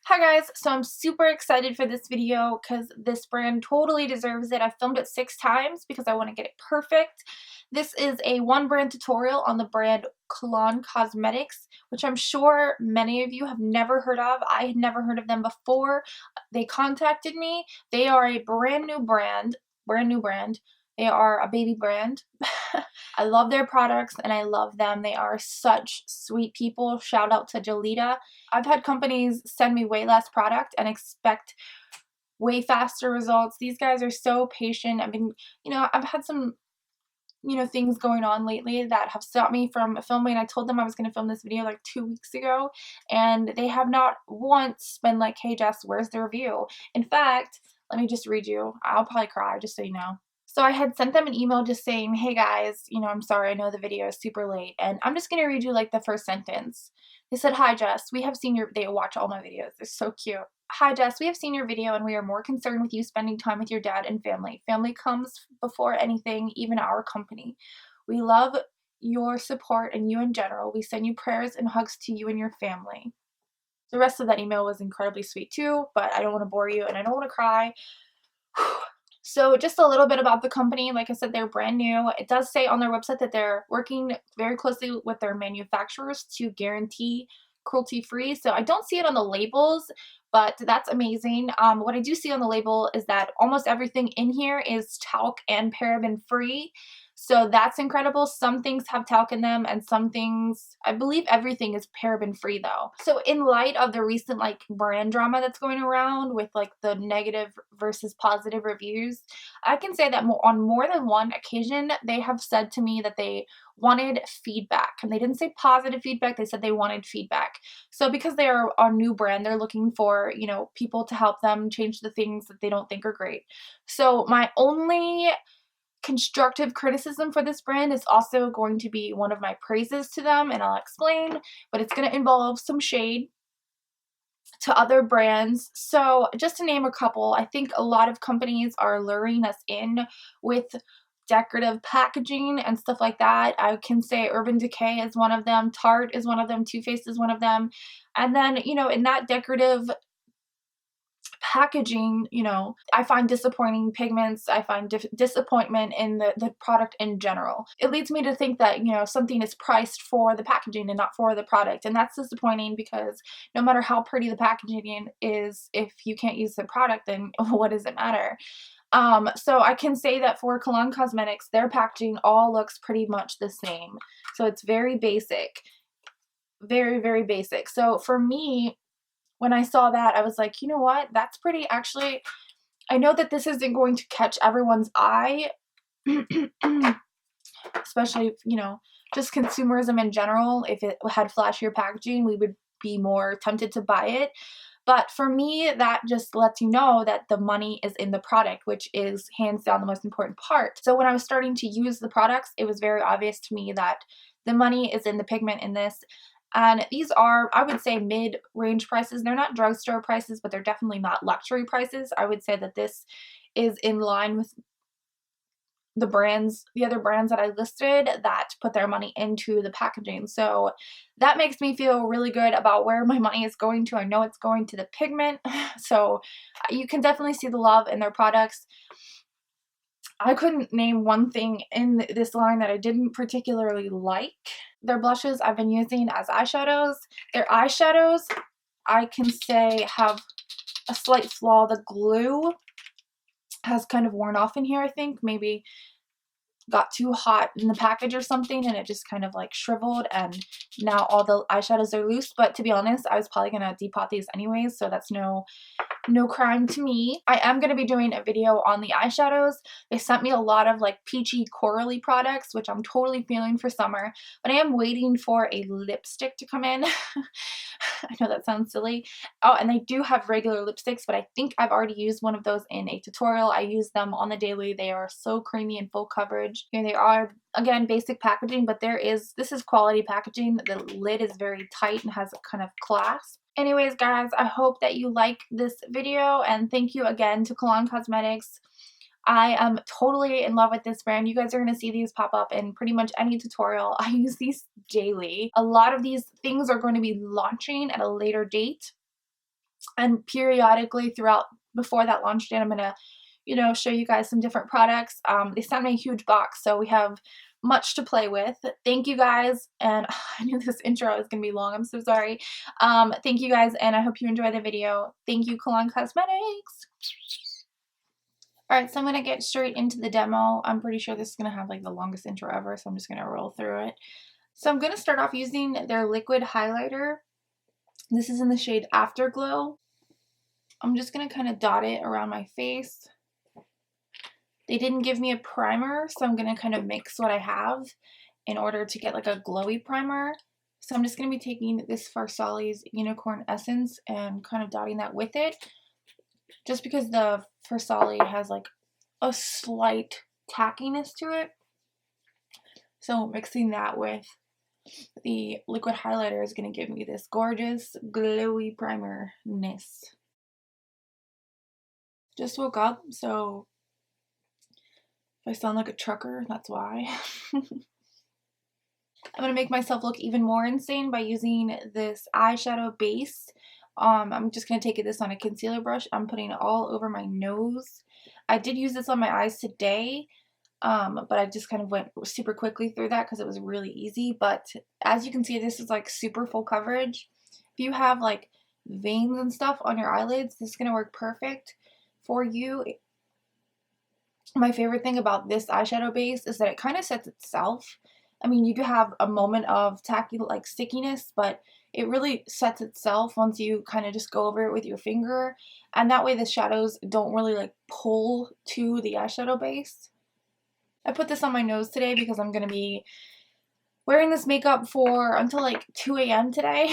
Hi guys, so I'm super excited for this video because this brand totally deserves it. I filmed it 6 times because I want to get it perfect. This is a one brand tutorial on the brand Kalon Cosmetics, which I'm sure many of you have never heard of. I had never heard of them before. They contacted me. They are a brand new brand. They are a baby brand. I love their products and I love them. They are such sweet people. Shout out to Jolita. I've had companies send me way less product and expect way faster results. These guys are so patient. I've had some, things going on lately that have stopped me from filming. I told them I was going to film this video like 2 weeks ago, and they have not once been like, hey Jess, where's the review? In fact, let me just read you. I'll probably cry, just so you know. So I had sent them an email just saying, hey guys, I'm sorry, I know the video is super late. And I'm just going to read you like the first sentence. They said, hi Jess, we have seen they watch all my videos. They're so cute. Hi Jess, we have seen your video and we are more concerned with you spending time with your dad and family. Family comes before anything, even our company. We love your support and you in general. We send you prayers and hugs to you and your family. The rest of that email was incredibly sweet too, but I don't want to bore you and I don't want to cry. So just a little bit about the company. Like I said, they're brand new. It does say on their website that they're working very closely with their manufacturers to guarantee cruelty-free. So I don't see it on the labels, but that's amazing. What I do see on the label is that almost everything in here is talc and paraben-free. So that's incredible. Some things have talc in them and some things, I believe everything is paraben free though. So in light of the recent brand drama that's going around with the negative versus positive reviews, I can say that on more than one occasion, they have said to me that they wanted feedback, and they didn't say positive feedback. They said they wanted feedback. So because they are a new brand, they're looking for, people to help them change the things that they don't think are great. So my only constructive criticism for this brand is also going to be one of my praises to them, and I'll explain, but it's going to involve some shade to other brands. So just to name a couple, I think a lot of companies are luring us in with decorative packaging and stuff like that. I can say Urban Decay is one of them, Tarte is one of them, Too Faced is one of them. And then, in that decorative packaging, I find disappointing pigments. I find disappointment in the product in general. It leads me to think that, something is priced for the packaging and not for the product. And that's disappointing because no matter how pretty the packaging is, if you can't use the product, then what does it matter? So I can say that for Kalon Cosmetics, their packaging all looks pretty much the same. So it's very basic. Very, very basic. So for me, when I saw that, I was like, you know what? That's pretty, actually, I know that this isn't going to catch everyone's eye, especially, just consumerism in general. If it had flashier packaging, we would be more tempted to buy it. But for me, that just lets you know that the money is in the product, which is hands down the most important part. So when I was starting to use the products, it was very obvious to me that the money is in the pigment in this. And these are, I would say, mid-range prices. They're not drugstore prices, but they're definitely not luxury prices. I would say that this is in line with the other brands that I listed that put their money into the packaging. So that makes me feel really good about where my money is going to. I know it's going to the pigment. So you can definitely see the love in their products. I couldn't name one thing in this line that I didn't particularly like. Their blushes I've been using as eyeshadows. Their eyeshadows, I can say, have a slight flaw. The glue has kind of worn off in here, I think. Maybe got too hot in the package or something and it just kind of shriveled, and now all the eyeshadows are loose. But to be honest, I was probably gonna depot these anyways, so that's no crime to me. I am going to be doing a video on the eyeshadows. They sent me a lot of peachy corally products, which I'm totally feeling for summer, but I am waiting for a lipstick to come in. I know that sounds silly. Oh, and they do have regular lipsticks, but I think I've already used one of those in a tutorial. I use them on the daily. They are so creamy and full coverage. Here they are. Again, basic packaging, but this is quality packaging. The lid is very tight and has a kind of clasp. Anyways, guys, I hope that you like this video, and thank you again to Kalon Cosmetics. I am totally in love with this brand. You guys are going to see these pop up in pretty much any tutorial. I use these daily. A lot of these things are going to be launching at a later date. And periodically throughout before that launch date, I'm gonna, you know, show you guys some different products. They sent me a huge box, so we have much to play with. Thank you guys, and I knew this intro was gonna be long. I'm so sorry. Thank you guys, and I hope you enjoy the video. Thank you, Kalon Cosmetics. Alright, so I'm gonna get straight into the demo. I'm pretty sure this is gonna have like the longest intro ever, so I'm just gonna roll through it. So I'm gonna start off using their liquid highlighter. This is in the shade Afterglow. I'm just going to kind of dot it around my face. They didn't give me a primer, so I'm going to kind of mix what I have in order to get like a glowy primer. So I'm just going to be taking this Farsali's Unicorn Essence and kind of dotting that with it. Just because the Farsali has like a slight tackiness to it. So mixing that with the liquid highlighter is going to give me this gorgeous glowy primer-ness. Just woke up, so if I sound like a trucker, that's why. I'm going to make myself look even more insane by using this eyeshadow base. I'm just going to take this on a concealer brush. I'm putting it all over my nose. I did use this on my eyes today, but I just kind of went super quickly through that because it was really easy. But as you can see, this is like super full coverage. If you have like veins and stuff on your eyelids, this is going to work perfect for you. My favorite thing about this eyeshadow base is that it kind of sets itself. I mean, you could have a moment of tacky like stickiness, but it really sets itself once you kind of just go over it with your finger, and that way the shadows don't really like pull to the eyeshadow base. I put this on my nose today because I'm going to be wearing this makeup for until like 2 a.m. today,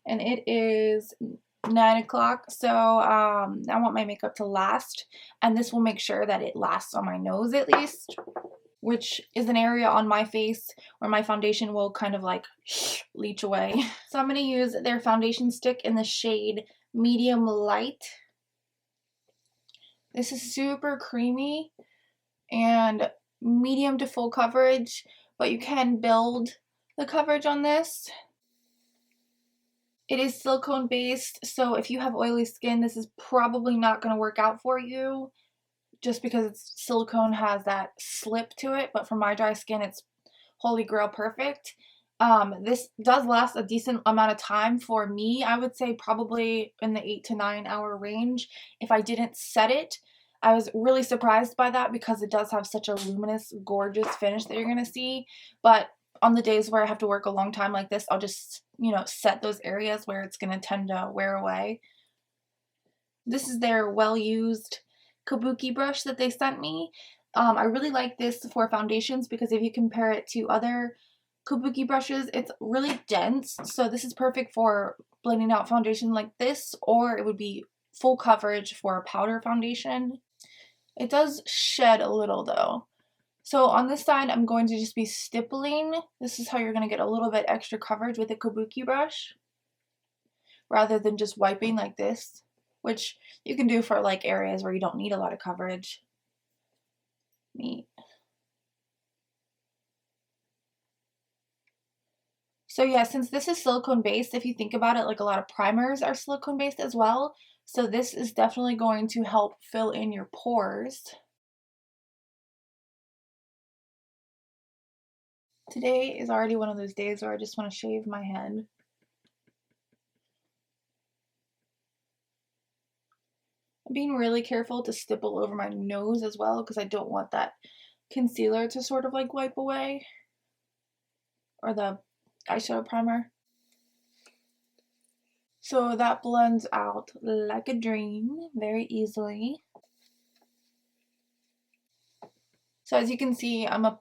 and it is 9 o'clock, so I want my makeup to last, and this will make sure that it lasts on my nose at least, which is an area on my face where my foundation will kind of like leach away. So I'm going to use their foundation stick in the shade Medium Light. This is super creamy and medium to full coverage, but you can build the coverage on this. It is silicone based, so if you have oily skin, this is probably not going to work out for you just because silicone has that slip to it, but for my dry skin, it's holy grail perfect. This does last a decent amount of time for me. I would say probably in the 8 to 9 hour range if I didn't set it. I was really surprised by that because it does have such a luminous, gorgeous finish that you're going to see, but on the days where I have to work a long time like this, I'll just, you know, set those areas where it's going to tend to wear away. This is their well-used kabuki brush that they sent me. I really like this for foundations because if you compare it to other kabuki brushes, it's really dense. So this is perfect for blending out foundation like this, or it would be full coverage for a powder foundation. It does shed a little though. So on this side, I'm going to just be stippling. This is how you're going to get a little bit extra coverage with a kabuki brush rather than just wiping like this, which you can do for like areas where you don't need a lot of coverage. Neat. So yeah, since this is silicone based, if you think about it, like a lot of primers are silicone based as well. So this is definitely going to help fill in your pores. Today is already one of those days where I just want to shave my head. I'm being really careful to stipple over my nose as well because I don't want that concealer to sort of like wipe away, or the eyeshadow primer. So that blends out like a dream very easily. So as you can see, I'm a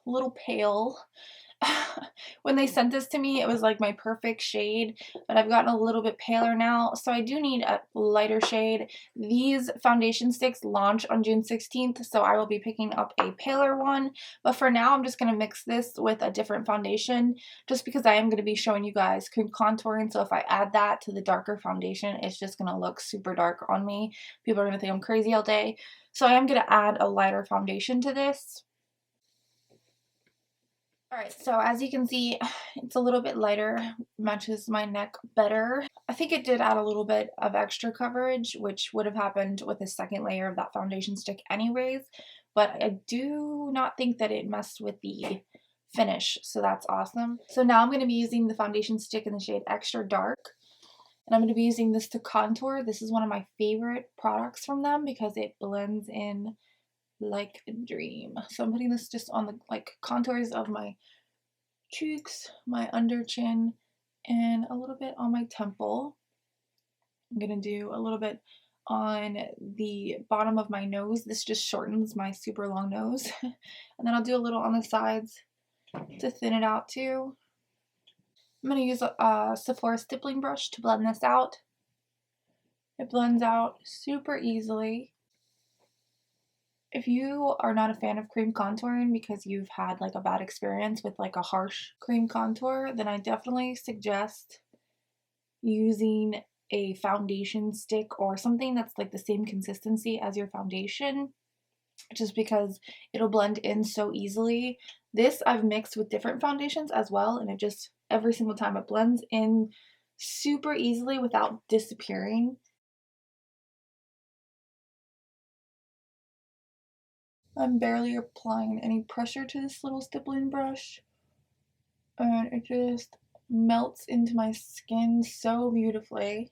little pale. When they sent this to me, it was like my perfect shade, but I've gotten a little bit paler now, so I do need a lighter shade. These foundation sticks launch on June 16th, so I will be picking up a paler one, but for now I'm just going to mix this with a different foundation just because I am going to be showing you guys cream contouring, so if I add that to the darker foundation, it's just going to look super dark on me. People are going to think I'm crazy all day, so I am going to add a lighter foundation to this. Alright, so as you can see, it's a little bit lighter, matches my neck better. I think it did add a little bit of extra coverage, which would have happened with a second layer of that foundation stick anyways, but I do not think that it messed with the finish, so that's awesome. So now I'm going to be using the foundation stick in the shade Extra Dark, and I'm going to be using this to contour. This is one of my favorite products from them because it blends in like a dream. So I'm putting this just on the contours of my cheeks, my under chin, and a little bit on my temple. I'm gonna do a little bit on the bottom of my nose. This just shortens my super long nose. And then I'll do a little on the sides to thin it out too. I'm gonna use a Sephora stippling brush to blend this out. It blends out super easily. If you are not a fan of cream contouring because you've had like a bad experience with like a harsh cream contour, then I definitely suggest using a foundation stick or something that's like the same consistency as your foundation, just because it'll blend in so easily. This I've mixed with different foundations as well, and it just every single time it blends in super easily without disappearing. I'm barely applying any pressure to this little stippling brush, and it just melts into my skin so beautifully.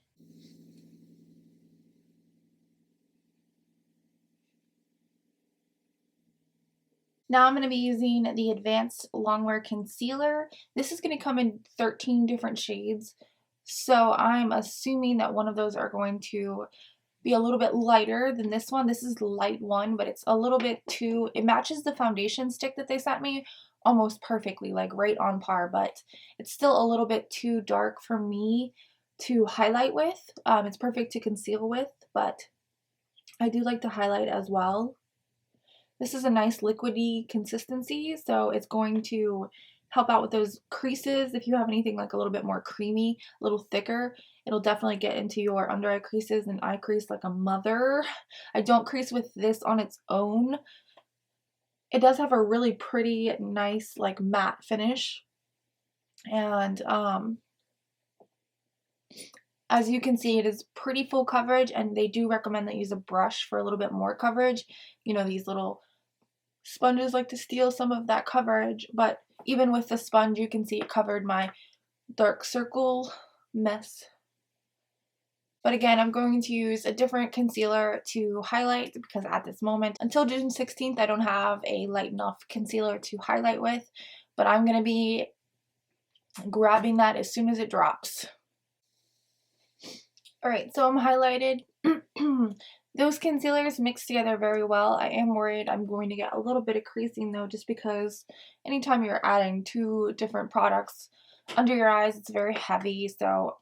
Now I'm going to be using the Advanced Longwear Concealer. This is going to come in 13 different shades, so I'm assuming that one of those are going to be a little bit lighter than this one. This is light one, but it's a little bit too, it matches the foundation stick that they sent me almost perfectly, like right on par, but it's still a little bit too dark for me to highlight with. It's perfect to conceal with, but I do like to highlight as well. This is a nice liquidy consistency, so it's going to help out with those creases. If you have anything like a little bit more creamy, a little thicker, it'll definitely get into your under eye creases, and I crease like a mother. I don't crease with this on its own. It does have a really pretty, nice, like matte finish. And as you can see, it is pretty full coverage, and they do recommend that you use a brush for a little bit more coverage. You know, these little sponges like to steal some of that coverage, but even with the sponge, you can see it covered my dark circle mess. But again, I'm going to use a different concealer to highlight because at this moment, until June 16th, I don't have a light enough concealer to highlight with, but I'm going to be grabbing that as soon as it drops. Alright, so I'm highlighted. Those concealers mix together very well. I am worried I'm going to get a little bit of creasing though, just because anytime you're adding two different products under your eyes, it's very heavy, so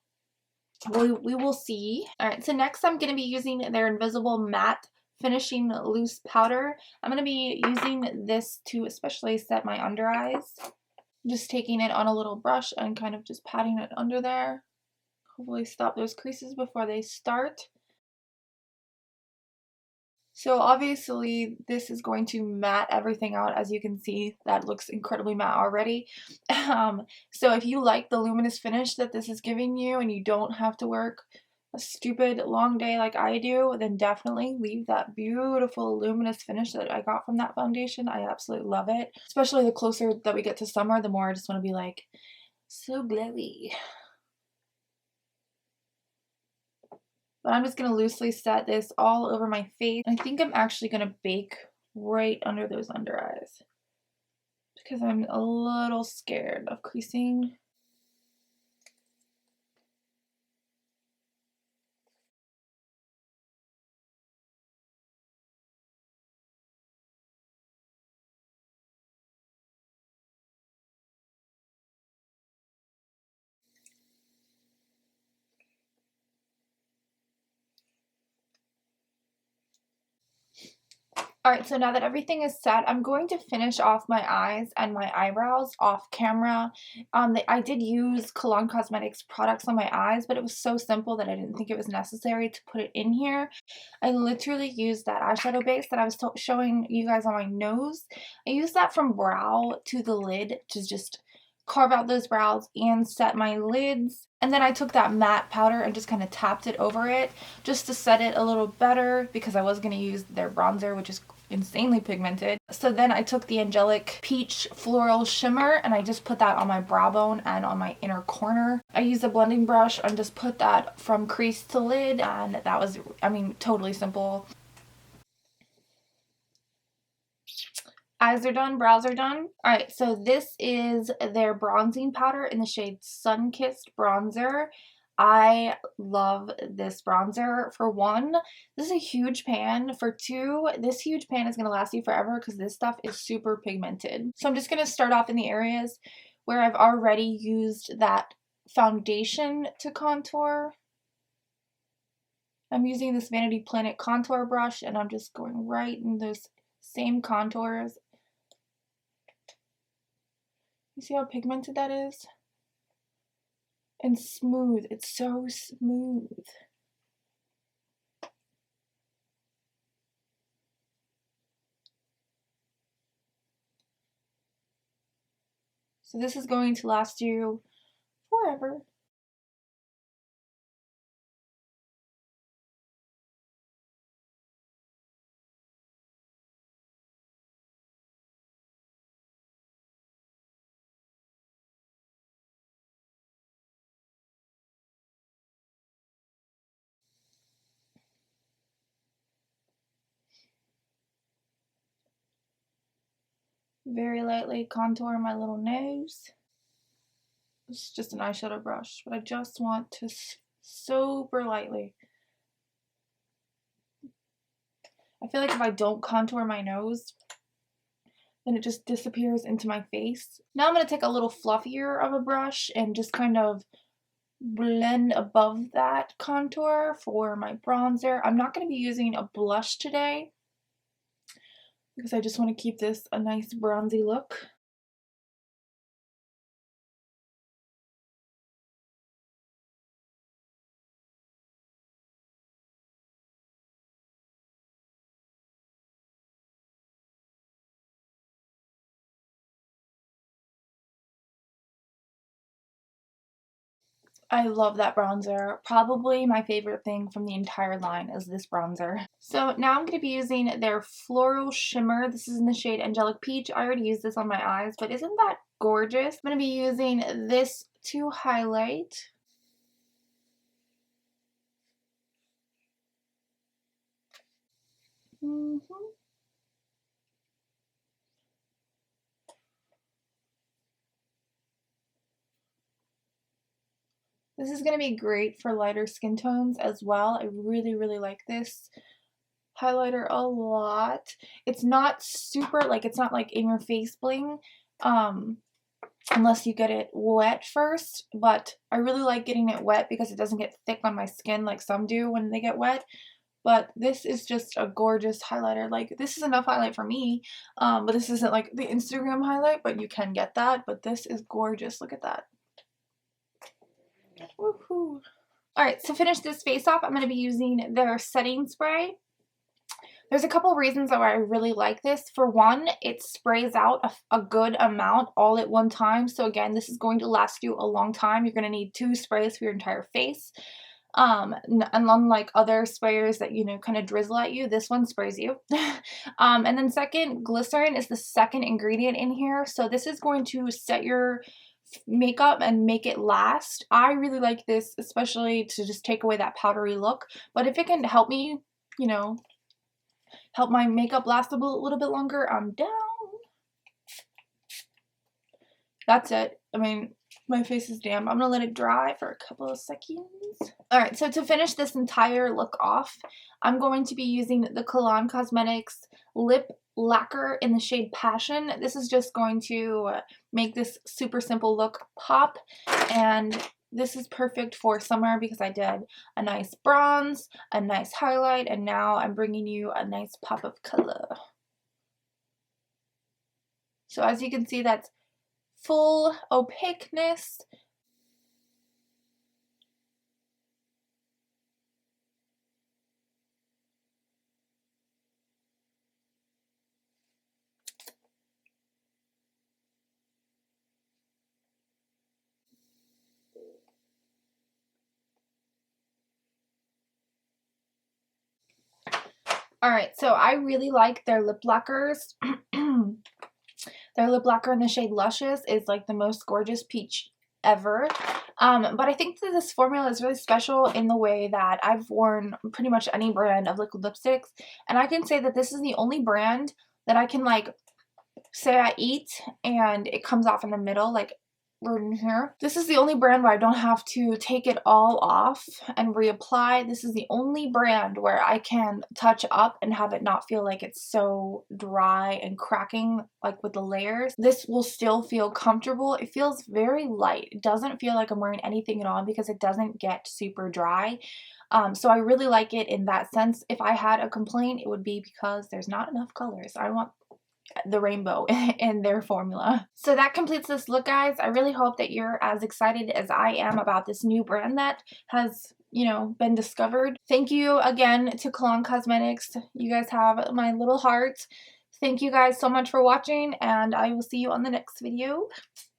we will see. Alright, so next I'm going to be using their Invisible Matte Finishing Loose Powder. I'm going to be using this to especially set my under eyes. Just taking it on a little brush and kind of just patting it under there. Hopefully stop those creases before they start. So obviously this is going to matte everything out. As you can see, that looks incredibly matte already. So if you like the luminous finish that this is giving you and you don't have to work a stupid long day like I do, then definitely leave that beautiful luminous finish that I got from that foundation. I absolutely love it. Especially the closer that we get to summer, the more I just want to be like, so glowy. But I'm just going to loosely set this all over my face. I think I'm actually going to bake right under those under eyes because I'm a little scared of creasing. Alright, so now that everything is set, I'm going to finish off my eyes and my eyebrows off camera. I did use Kalon Cosmetics products on my eyes, but it was so simple that I didn't think it was necessary to put it in here. I literally used that eyeshadow base that I was showing you guys on my nose. I used that from brow to the lid to just carve out those brows and set my lids. And then I took that matte powder and just kind of tapped it over it just to set it a little better because I was going to use their bronzer, which is insanely pigmented. So then I took the Angelic Peach Floral Shimmer and I just put that on my brow bone and on my inner corner. I used a blending brush and just put that from crease to lid, and that was, I mean, totally simple. Eyes are done, brows are done. Alright, so this is their bronzing powder in the shade Sun-Kissed Bronzer. I love this bronzer. For one, this is a huge pan. For two, this huge pan is going to last you forever because this stuff is super pigmented. So I'm just going to start off in the areas where I've already used that foundation to contour. I'm using this Vanity Planet contour brush and I'm just going right in those same contours. You see how pigmented that is? And smooth. It's so smooth. So this is going to last you forever. Very lightly contour my little nose. It's just an eyeshadow brush, but I just want to super lightly. I feel like if I don't contour my nose, then it just disappears into my face. Now I'm going to take a little fluffier of a brush and just kind of blend above that contour for my bronzer. I'm not going to be using a blush today because I just want to keep this a nice bronzy look. I love that bronzer. Probably my favorite thing from the entire line is this bronzer. So now I'm going to be using their Floral Shimmer. This is in the shade Angelic Peach. I already used this on my eyes, but isn't that gorgeous? I'm going to be using this to highlight. This is going to be great for lighter skin tones as well. I really, really like this highlighter a lot. It's not super, like, it's not like in your face bling, unless you get it wet first, but I really like getting it wet because it doesn't get thick on my skin like some do when they get wet. But this is just a gorgeous highlighter. Like, this is enough highlight for me, but this isn't like the Instagram highlight, but you can get that. But this is gorgeous. Look at that. Woohoo. Alright, to finish this face off, I'm going to be using their setting spray. There's a couple reasons why I really like this. For one, it sprays out a good amount all at one time. So again, this is going to last you a long time. You're going to need 2 sprays for your entire face. And unlike other sprayers that, you know, kind of drizzle at you, this one sprays you. And then second, glycerin is the second ingredient in here. So this is going to set your makeup and make it last. I really like this, especially to just take away that powdery look. But if it can help me, you know, help my makeup last a little bit longer, I'm down. That's it. I mean, my face is damp. I'm gonna let it dry for a couple of seconds. Alright, so to finish this entire look off, I'm going to be using the Kalon Cosmetics Lip Lacquer in the shade Passion. This is just going to make this super simple look pop, and this is perfect for summer because I did a nice bronze, a nice highlight, and now I'm bringing you a nice pop of color. So as you can see, that's full opaqueness. Alright, so I really like their lip lacquers. Their lip lacquer in the shade Luscious is like the most gorgeous peach ever. But I think that this formula is really special in the way that I've worn pretty much any brand of liquid lipsticks, and I can say that this is the only brand that I can, like, say I eat and it comes off in the middle, like right in here. This is the only brand where I don't have to take it all off and reapply. This is the only brand where I can touch up and have it not feel like it's so dry and cracking, like with the layers. This will still feel comfortable. It feels very light. It doesn't feel like I'm wearing anything at all because it doesn't get super dry. So I really like it in that sense. If I had a complaint, it would be because there's not enough colors. I want the rainbow in their formula. So that completes this look, guys. I really hope that you're as excited as I am about this new brand that has, you know, been discovered. Thank you again to Kalon Cosmetics. You guys have my little heart. Thank you guys so much for watching, and I will see you on the next video.